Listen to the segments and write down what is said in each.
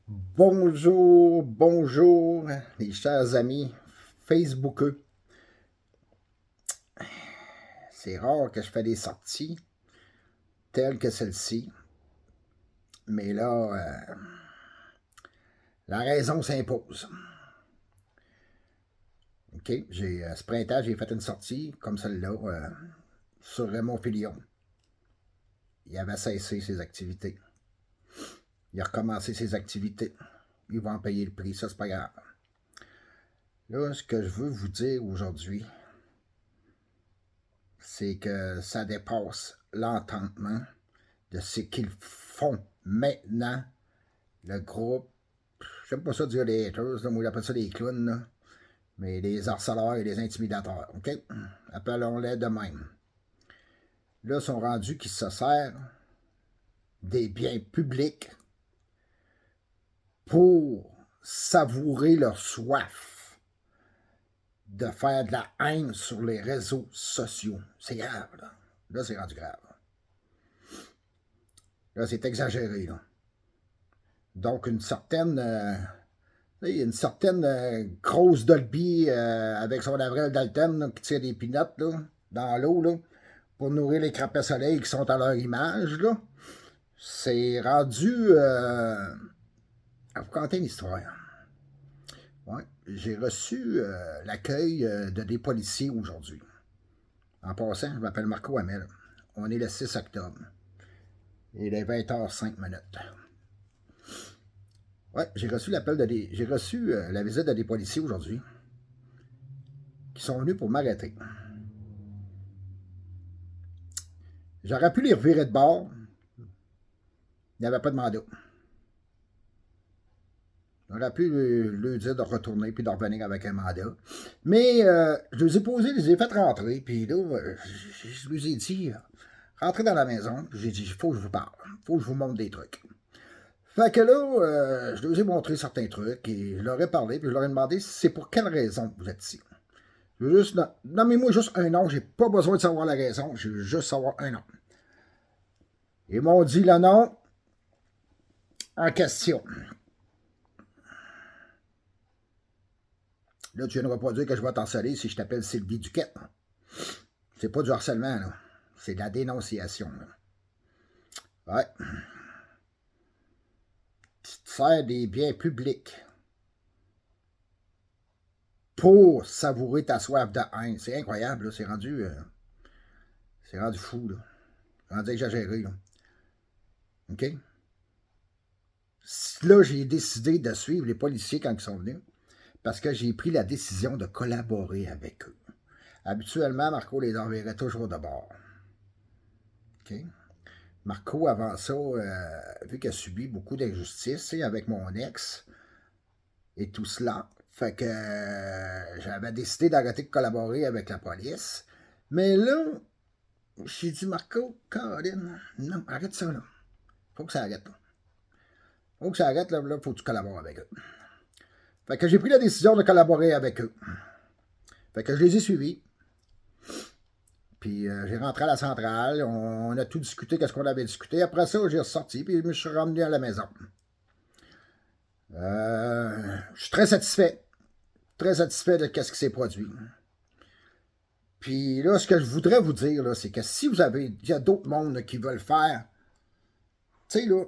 Bonjour, bonjour, les chers amis Facebookeux. C'est rare que je fais des sorties telles que celle-ci, mais là, la raison s'impose. OK, ce printemps, j'ai fait une sortie comme celle-là sur Raymond Filion. Il avait cessé ses activités. Il a recommencé ses activités. Il va en payer le prix, ça c'est pas grave. Là, ce que je veux vous dire aujourd'hui, c'est que ça dépasse l'entendement de ce qu'ils font maintenant, le groupe. J'aime pas ça dire les haters, là, moi j'appelle ça les clowns, là, mais les harceleurs et les intimidateurs, OK? Appelons-les de même. Là, ils sont rendus qu'ils se servent des biens publics pour savourer leur soif de faire de la haine sur les réseaux sociaux. C'est grave, là. Là, c'est rendu grave. Là, c'est exagéré, là. Donc, une certaine grosse Dolby avec son Avril Dalton là, qui tire des pinottes là, dans l'eau là, pour nourrir les crapets soleil qui sont à leur image. Là. C'est rendu. À vous conter une histoire. Ouais, j'ai reçu l'accueil de des policiers aujourd'hui. En passant, je m'appelle Marco Hamel. On est le 6 octobre. Il est 20h05. Ouais, j'ai reçu la visite de des policiers aujourd'hui qui sont venus pour m'arrêter. J'aurais pu les revirer de bord. Il n'y avait pas de mandat. J'aurais pu lui dire de retourner puis de revenir avec un mandat. Mais je les ai posés, je les ai fait rentrer. Puis là, je lui ai dit, rentrez dans la maison. Puis j'ai dit, il faut que je vous parle. Il faut que je vous montre des trucs. Fait que là, je leur ai montré certains trucs et je leur ai parlé. Puis je leur ai demandé, c'est pour quelle raison vous êtes ici. Je veux juste, nommez-moi juste un nom. J'ai pas besoin de savoir la raison. Je veux juste savoir un nom. Ils m'ont dit le nom en question. Là, tu viendras pas dire que je vais t'harceler si je t'appelle Sylvie Duquette. C'est pas du harcèlement, là. C'est de la dénonciation, là. Ouais. Tu te sers des biens publics pour savourer ta soif de haine. C'est incroyable, là. C'est rendu fou, là. C'est rendu exagéré, là. OK? Là, j'ai décidé de suivre les policiers quand ils sont venus parce que j'ai pris la décision de collaborer avec eux. Habituellement, Marco les enverrait toujours de bord. OK? Marco, avant ça, vu qu'il a subi beaucoup d'injustices avec mon ex et tout cela, fait que j'avais décidé d'arrêter de collaborer avec la police. Mais là, j'ai dit, Marco, Caroline, non, arrête ça, là. Faut que ça arrête, là. Faut que ça arrête, là, faut que tu collabores avec eux. Fait que j'ai pris la décision de collaborer avec eux. Fait que je les ai suivis. Puis j'ai rentré à la centrale, on a tout discuté, qu'est-ce qu'on avait discuté. Après ça, j'ai ressorti, puis je me suis ramené à la maison. Je suis très satisfait de ce qui s'est produit. Puis là, ce que je voudrais vous dire, là, c'est que si vous avez, il y a d'autres mondes qui veulent faire, tu sais, là,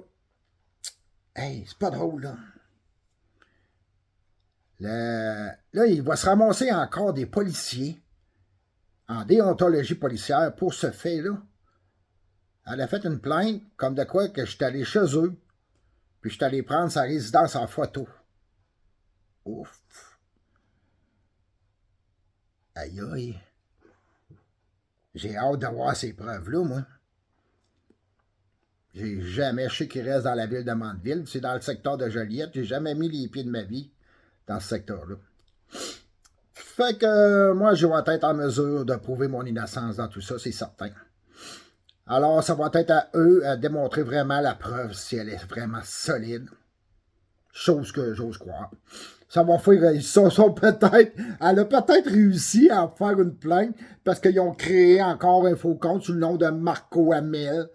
hey, c'est pas drôle, là. Là, il va se ramasser encore des policiers en déontologie policière pour ce fait-là. Elle a fait une plainte comme de quoi que je suis allé chez eux, puis je suis allé prendre sa résidence en photo. Ouf. Aïe aïe. J'ai hâte de voir ces preuves-là, moi. J'ai jamais, je sais qu'il reste dans la ville de Mandeville, c'est dans le secteur de Joliette, j'ai jamais mis les pieds de ma vie dans ce secteur-là. Fait que moi, je vais être en mesure de prouver mon innocence dans tout ça, c'est certain. Alors, ça va être à eux à démontrer vraiment la preuve si elle est vraiment solide. Chose que j'ose croire. Ça va faire, elle a peut-être réussi à faire une plainte parce qu'ils ont créé encore un faux compte sous le nom de Marco Hamel.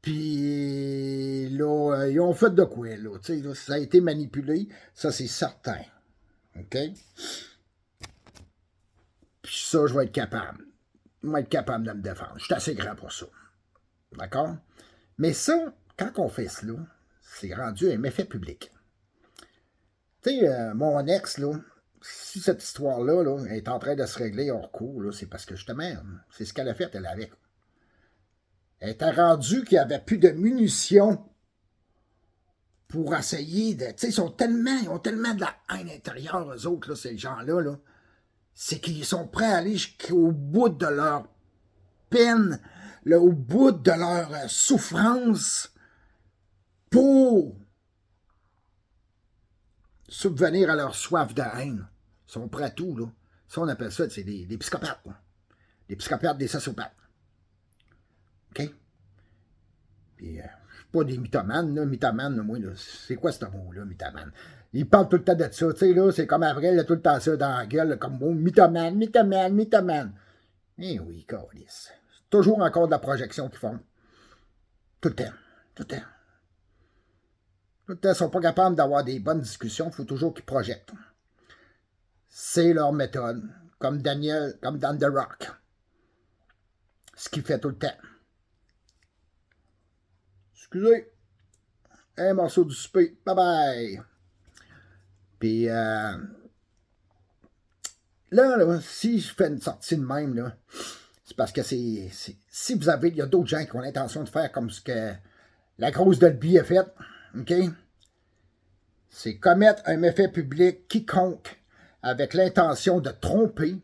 Puis là, ils ont fait de quoi, là, tu sais, là, ça a été manipulé, ça c'est certain. OK? Puis ça, je vais être capable. Je vais être capable de me défendre. Je suis assez grand pour ça. D'accord? Mais ça, quand on fait cela, c'est rendu un méfait public. Tu sais, mon ex, là, si cette histoire-là là, est en train de se régler hors cours, c'est parce que justement, c'est ce qu'elle a fait, elle avait. Elle était rendue qu'il n'y avait plus de munitions pour essayer de... Tu sais, ils ont tellement de la haine intérieure, eux autres, là, ces gens-là, là, c'est qu'ils sont prêts à aller jusqu'au bout de leur peine, là, au bout de leur souffrance pour subvenir à leur soif de haine. Ils sont prêts à tout, là. Ça, on appelle ça, c'est des psychopathes, là. Des psychopathes, des sociopathes. OK? Puis, je suis pas des mythomanes, là. Mythomane, là, moi, là, c'est quoi ce mot-là, mythomane? Ils parlent tout le temps de ça, tu sais, là, c'est comme après, là, tout le temps ça dans la gueule, là, comme mot, mythomane, mythomane, mythomane. Eh oui, câlisse. C'est toujours encore de la projection qu'ils font. Tout le temps. Tout le temps. Tout le temps, ils ne sont pas capables d'avoir des bonnes discussions, il faut toujours qu'ils projettent. C'est leur méthode, comme Daniel, comme dans The Rock. Ce qu'il fait tout le temps. Excusez. Un morceau du souper. Bye bye. Puis, là, si je fais une sortie de même, là, c'est parce que si vous avez, il y a d'autres gens qui ont l'intention de faire comme ce que la grosse Dolby a fait, OK? C'est commettre un méfait public quiconque avec l'intention de tromper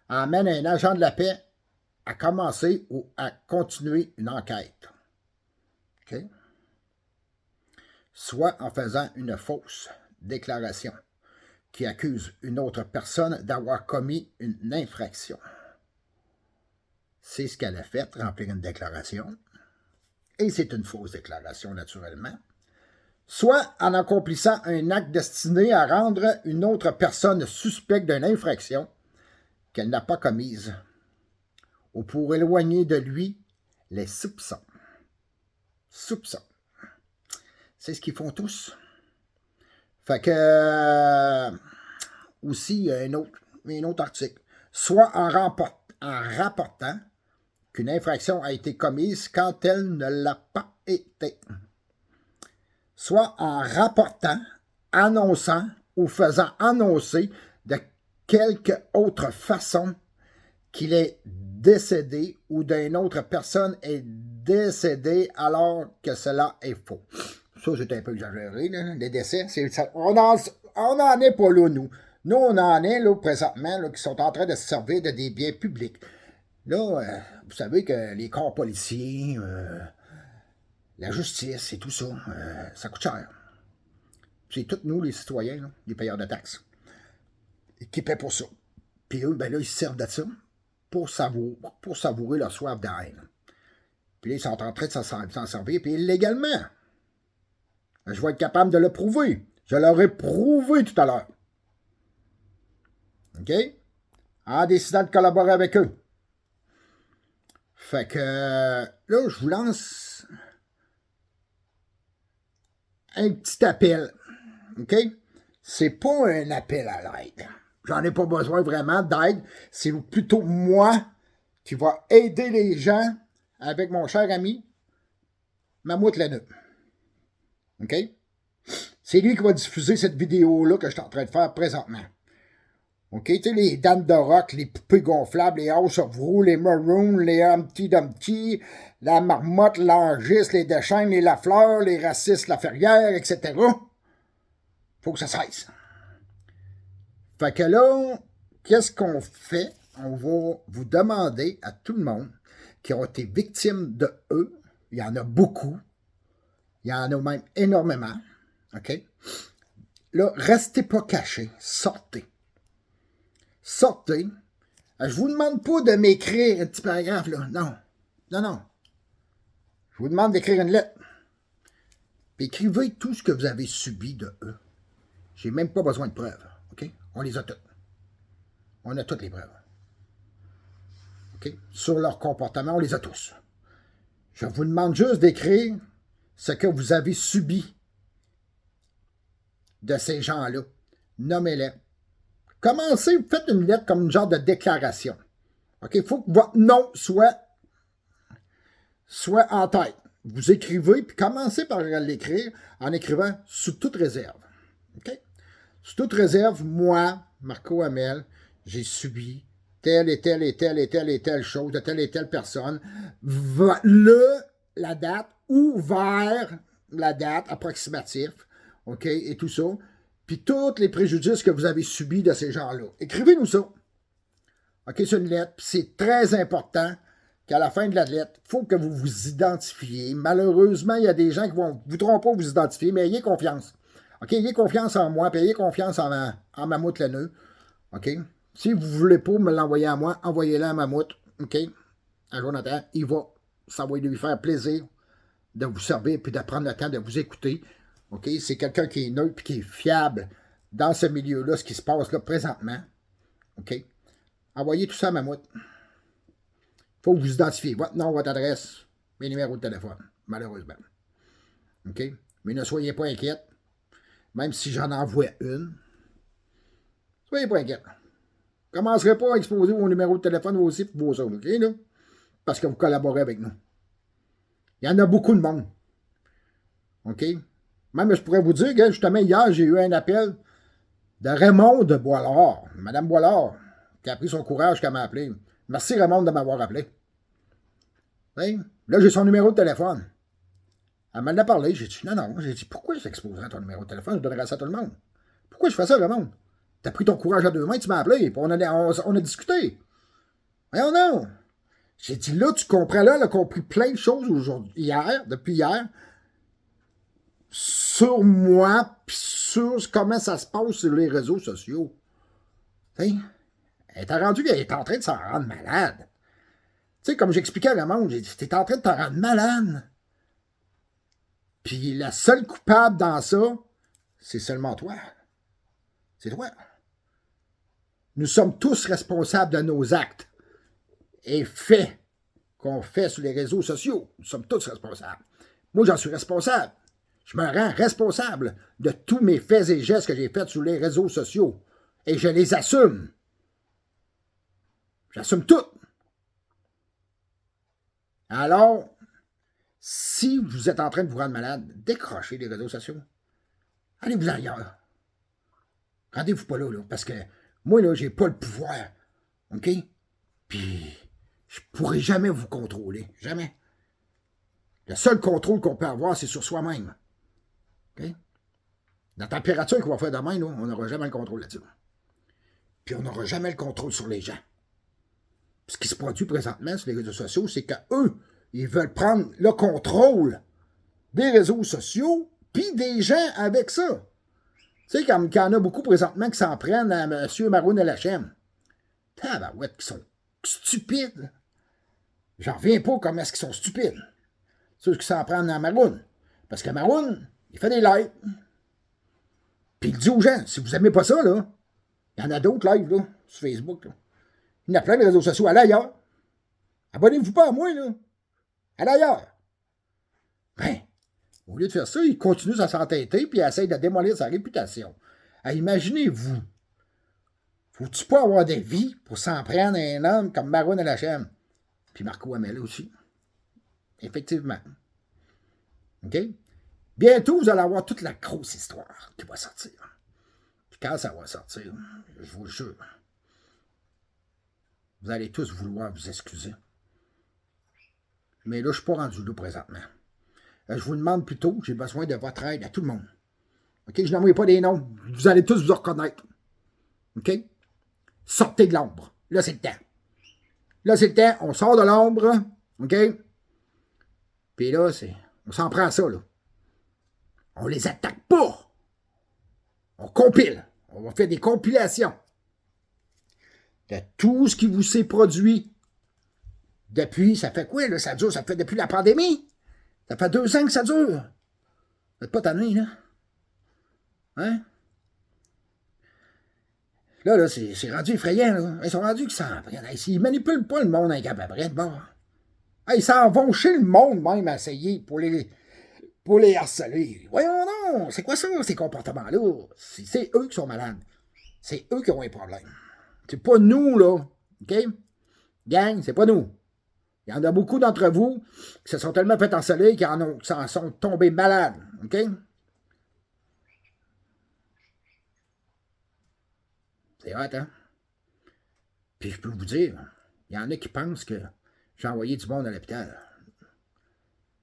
emmène un agent de la paix à commencer ou à continuer une enquête. OK? Soit en faisant une fausse déclaration qui accuse une autre personne d'avoir commis une infraction. C'est ce qu'elle a fait, remplir une déclaration. Et c'est une fausse déclaration, naturellement. Soit en accomplissant un acte destiné à rendre une autre personne suspecte d'une infraction qu'elle n'a pas commise, ou pour éloigner de lui les soupçons. Soupçons. C'est ce qu'ils font tous. Fait que, aussi, il y a un autre article. Soit en rapportant qu'une infraction a été commise quand elle ne l'a pas été. Soit en rapportant, annonçant ou faisant annoncer de quelque autre façon qu'il est décédé ou d'une autre personne est décédée alors que cela est faux. Ça, c'est un peu exagéré, là, les décès. On n'en est pas là, nous. Nous, on en est, là, présentement, là, qui sont en train de se servir de des biens publics. Là, vous savez que les corps policiers, la justice et tout ça, ça coûte cher. C'est tous nous, les citoyens, là, les payeurs de taxes, qui paient pour ça. Puis eux, ben là, ils se servent de ça pour savourer leur soif de haine. Puis là, ils sont en train de s'en servir, puis illégalement. Je vais être capable de le prouver. Je l'aurais prouvé tout à l'heure. OK? En décidant de collaborer avec eux. Fait que là, je vous lance un petit appel. OK? C'est pas un appel à l'aide. J'en ai pas besoin vraiment d'aide. C'est plutôt moi qui va aider les gens avec mon cher ami Mammouth Leneux. OK? C'est lui qui va diffuser cette vidéo-là que je suis en train de faire présentement. OK? Tu sais, les dames de rock, les poupées gonflables, les House of Rule, les Maroons, les Humpty Dumpty, la Marmotte, l'Angis, les Deschaines, les Lafleur, les Racistes, la Ferrière, etc. Faut que ça cesse. Fait que là, qu'est-ce qu'on fait? On va vous demander à tout le monde qui ont été victimes de eux, il y en a beaucoup, il y en a même énormément, OK? Là, restez pas cachés, sortez. Sortez. Je vous demande pas de m'écrire un petit paragraphe, là. Non. Non, non. Je vous demande d'écrire une lettre. Puis écrivez tout ce que vous avez subi de eux. J'ai même pas besoin de preuves, OK? On les a toutes. On a toutes les preuves. OK? Sur leur comportement, on les a tous. Je vous demande juste d'écrire ce que vous avez subi de ces gens-là. Nommez-les. Commencez, faites une lettre comme une genre de déclaration. OK? Il faut que votre nom soit en tête. Vous écrivez, puis commencez par l'écrire en écrivant sous toute réserve. OK? Sous toute réserve, moi, Marco Hamel, j'ai subi telle et telle et telle et telle et telle chose de telle et telle personne. La date ou vers la date approximative, OK, et tout ça. Puis tous les préjudices que vous avez subis de ces gens-là. Écrivez-nous ça. OK, c'est une lettre. C'est très important qu'à la fin de la lettre, il faut que vous vous identifiez. Malheureusement, il y a des gens qui ne voudront pas vous identifier, mais ayez confiance. OK, ayez confiance en moi, puis ayez confiance en Mammouth Laineux. OK? Si vous ne voulez pas me l'envoyer à moi, envoyez-le à Mammouth. OK? À Jonathan, ça va lui faire plaisir de vous servir puis de prendre le temps de vous écouter. OK? C'est quelqu'un qui est neutre et qui est fiable dans ce milieu-là, ce qui se passe là présentement. OK? Envoyez tout ça à Mammouth. Il faut que vous identifiez votre nom, votre adresse, mes numéros de téléphone, malheureusement. OK? Mais ne soyez pas inquiets. Même si j'en envoie une, soyez pas inquiets. Je ne commencerai pas à exposer vos numéros de téléphone, vos sites, vos autres, OK, là? Parce que vous collaborez avec nous. Il y en a beaucoup de monde. OK? Même, je pourrais vous dire que, justement, hier, j'ai eu un appel de Raymond de Boilard, Madame Boilard, qui a pris son courage qu'elle m'a appelé. Merci, Raymond, de m'avoir appelé. Oui? Là, j'ai son numéro de téléphone. Elle m'en a parlé. J'ai dit, non. J'ai dit, pourquoi j'exposerais ton numéro de téléphone? Je donnerais ça à tout le monde. Pourquoi je fais ça, Raymond? T'as pris ton courage à deux mains, tu m'as appelé, puis on a discuté. Voyons non. J'ai dit, là, tu comprends, là, elle a compris plein de choses depuis hier, sur moi, puis sur comment ça se passe sur les réseaux sociaux. T'sais, elle est rendue qu'elle est en train de s'en rendre malade. Tu sais, comme j'expliquais à Raymond, j'ai dit, t'es en train de t'en rendre malade. Puis la seule coupable dans ça, c'est seulement toi. C'est toi. Nous sommes tous responsables de nos actes et faits qu'on fait sur les réseaux sociaux. Nous sommes tous responsables. Moi, j'en suis responsable. Je me rends responsable de tous mes faits et gestes que j'ai faits sur les réseaux sociaux. Et je les assume. J'assume tout. Alors, si vous êtes en train de vous rendre malade, décrochez les réseaux sociaux. Allez-vous ailleurs. Rendez-vous pas là, parce que moi, là, j'ai pas le pouvoir. OK? Puis, je pourrai jamais vous contrôler. Jamais. Le seul contrôle qu'on peut avoir, c'est sur soi-même. OK? La température qu'on va faire demain, là, on n'aura jamais le contrôle là-dessus. Puis, on n'aura jamais le contrôle sur les gens. Ce qui se produit présentement sur les réseaux sociaux, c'est qu'eux, ils veulent prendre le contrôle des réseaux sociaux puis des gens avec ça. Tu sais, comme qu'il y en a beaucoup présentement qui s'en prennent à M. Maroun Lachem. Tabarouette, qui sont stupides. J'en reviens pas comment est-ce qu'ils sont stupides. Ceux qui s'en prennent à Maroun. Parce que Maroun, il fait des lives. Puis il dit aux gens, si vous n'aimez pas ça, là, il y en a d'autres lives, là, sur Facebook, là. Il y en a plein de réseaux sociaux. Allez ailleurs. Abonnez-vous pas à moi, là. Allez ailleurs. Ben, au lieu de faire ça, il continue à s'entêter puis il essaie de démolir sa réputation. Imaginez-vous. Faut-tu pas avoir de vie pour s'en prendre à un homme comme Maroun Lachem? Puis Marco Hamel aussi. Effectivement. OK? Bientôt, vous allez avoir toute la grosse histoire qui va sortir. Puis quand ça va sortir, je vous le jure, vous allez tous vouloir vous excuser. Mais là, je ne suis pas rendu là présentement. Je vous demande plutôt, j'ai besoin de votre aide à tout le monde. OK? Je n'envoie pas des noms. Vous allez tous vous reconnaître. OK? Sortez de l'ombre. Là, c'est le temps. Là, c'est le temps. On sort de l'ombre. OK? Puis là, on s'en prend à ça, là. On les attaque pas. On compile. On va faire des compilations de tout ce qui vous s'est produit depuis, ça fait quoi, là? Ça dure, ça fait depuis la pandémie. Ça fait 2 ans que ça dure. Vous n'êtes pas tanné, là? Hein? Là, c'est rendu effrayant, là. Ils sont rendus qu'ils s'en prennent. Ils manipulent pas le monde avec à peu près de bord. Ils s'en vont chez le monde même à essayer pour les harceler. Voyons non, c'est quoi ça, ces comportements-là? C'est eux qui sont malades. C'est eux qui ont un problème. C'est pas nous, là. OK? Gang, c'est pas nous. Il y en a beaucoup d'entre vous qui se sont tellement fait harceler qui en sont tombés malades. OK? C'est hot, hein? Puis je peux vous dire, il y en a qui pensent que j'ai envoyé du monde à l'hôpital.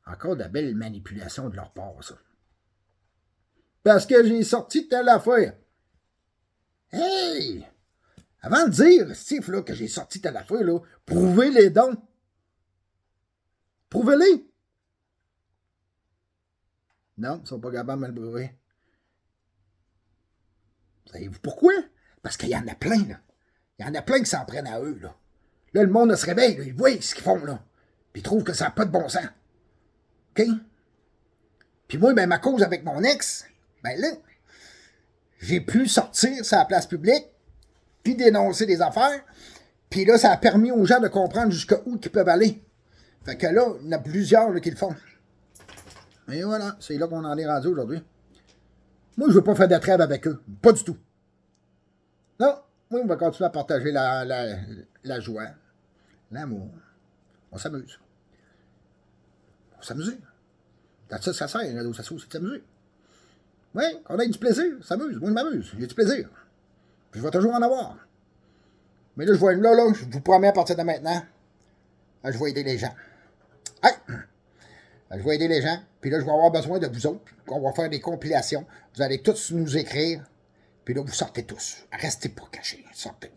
Encore de la belle manipulation de leur part, ça. Parce que j'ai sorti telle affaire. Hey! Avant de dire, Steve, là, que j'ai sorti telle affaire, là, prouvez les dons. Prouvez-les. Non, ils ne sont pas capables de me le prouver. Savez-vous pourquoi? Parce qu'il y en a plein, là. Il y en a plein qui s'en prennent à eux, là. Là, le monde se réveille, là, ils voient ce qu'ils font, là. Puis ils trouvent que ça n'a pas de bon sens. OK? Puis moi, ben, ma cause avec mon ex, ben là, j'ai pu sortir sur la place publique, puis dénoncer des affaires, puis là, ça a permis aux gens de comprendre jusqu'où ils peuvent aller. Fait que là, il y en a plusieurs là, qui le font. Et voilà, c'est là qu'on en est rendu aujourd'hui. Moi, je veux pas faire de trêve avec eux. Pas du tout. Non, moi, on va continuer à partager la joie, l'amour. On s'amuse. On s'amuse. Ça sert, un réseau social, c'est de s'amuser. Oui, qu'on ait du plaisir, s'amuse. Moi, je m'amuse. J'ai du plaisir. Puis je vais toujours en avoir. Mais là, je vous promets à partir de maintenant, je vais aider les gens. Hey! Je vais aider les gens. Puis là, je vais avoir besoin de vous autres. On va faire des compilations. Vous allez tous nous écrire. Puis là, vous sortez tous. Restez pas cachés. Sortez.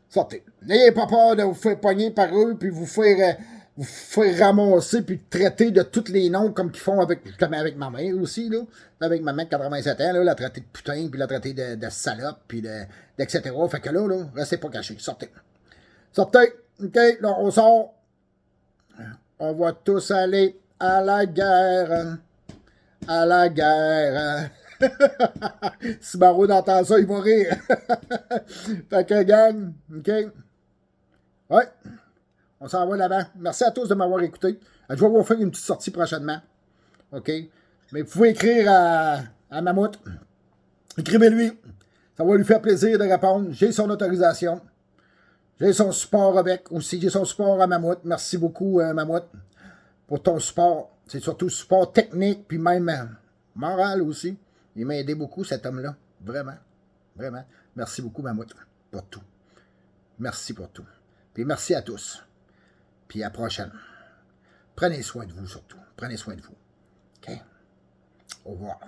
Sortez. N'ayez pas peur de vous faire pogner par eux, puis vous faire ramasser, puis traiter de tous les noms comme qu'ils font avec ma mère aussi, là. Avec ma mère de 87 ans, là, la traiter de putain, puis la traiter de salope, puis d'etc. Fait que là, restez pas cachés. Sortez. Sortez. OK, là, on sort. On va tous aller à la guerre. À la guerre. Si Barreau entend ça, il va rire. Fait que, gang, OK? Ouais. On s'en va là-bas. Merci à tous de m'avoir écouté. Je vais vous faire une petite sortie prochainement. OK? Mais vous pouvez écrire à Mammouth. Écrivez-lui. Ça va lui faire plaisir de répondre. J'ai son autorisation. J'ai son support avec aussi. J'ai son support à Mammouth. Merci beaucoup, Mammouth, pour ton support. C'est surtout support technique, puis même moral aussi. Il m'a aidé beaucoup, cet homme-là. Vraiment. Vraiment. Merci beaucoup, Mammouth, pour tout. Merci pour tout. Puis merci à tous. Puis à la prochaine. Prenez soin de vous, surtout. Prenez soin de vous. OK? Au revoir.